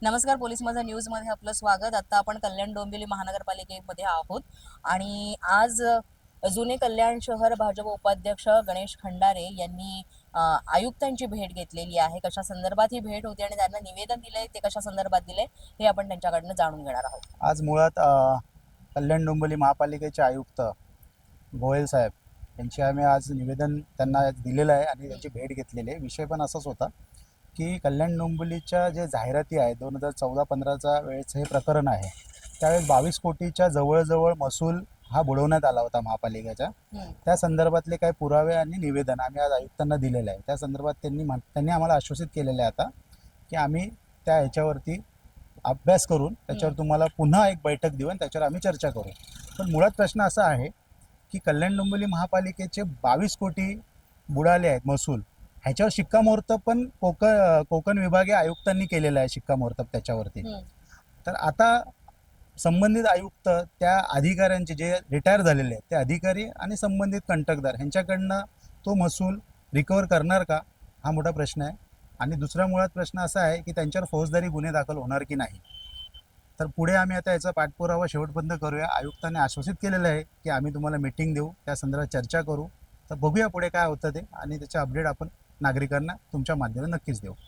नमस्कार, पोलीस माझा न्यूजमध्ये आपलं स्वागत. आता आपण कल्याण डोंबिवली महानगरपालिकेमध्ये आहोत आणि आज जुने कल्याण शहर भाजप उपाध्यक्ष गणेश खंडारे यांनी आयुक्तांची भेट घेतलेली आहे. कशा संदर्भात ही भेट होती आणि त्यांना निवेदन दिलंय, ते कशा संदर्भात दिलंय हे आपण त्यांच्याकडनं जाणून घेणार आहोत. आज मुळात कल्याण डोंबिवली महापालिकेचे आयुक्त गोयल साहेब यांची आम्ही आज निवेदन त्यांना दिलेलं आहे आणि त्यांची भेट घेतलेली आहे. विषय पण असाच होता की कल्याण डोंबिवलीच्या जे जाहिराती आहे 2014-15चा वेळेचं हे प्रकरण आहे. त्यावेळेस 22 कोटीच्या जवळजवळ महसूल हा बुडवण्यात आला होता महापालिकेच्या. त्या संदर्भातले काही पुरावे आणि निवेदन आम्ही आज आयुक्तांना दिलेलं आहे. त्या संदर्भात त्यांनी आम्हाला आश्वासित केलेलं आहे आता की आम्ही त्या ह्याच्यावरती अभ्यास करून त्याच्यावर तुम्हाला पुन्हा एक बैठक देऊ आणि त्याच्यावर आम्ही चर्चा करू. पण मुळात प्रश्न असा आहे की कल्याण डोंबिवली महापालिकेचे 22 कोटी बुडाले आहेत महसूल, ह्याच्यावर शिक्कामोर्तब पण कोकण विभागीय आयुक्तांनी केलेलं आहे शिक्कामोर्तब त्याच्यावरती. तर आता संबंधित आयुक्त त्या अधिकाऱ्यांचे जे रिटायर झालेले आहेत ते अधिकारी आणि संबंधित कंटकदार ह्यांच्याकडनं तो महसूल रिकवर करणार का, हा मोठा प्रश्न आहे. आणि दुसरा मुळात प्रश्न असा आहे की त्यांच्यावर फौजदारी गुन्हे दाखल होणार की नाही. तर पुढे आम्ही आता याचा पाठपुरावा शेवटपर्यंत करूया. आयुक्तांनी आश्वासित केलेलं आहे की आम्ही तुम्हाला मीटिंग देऊ, त्या संदर्भात चर्चा करू. तर बघूया पुढे काय होतं ते, आणि त्याचे अपडेट आपण नागरिकांना तुमच्या माध्यमातून नक्कीच देऊ.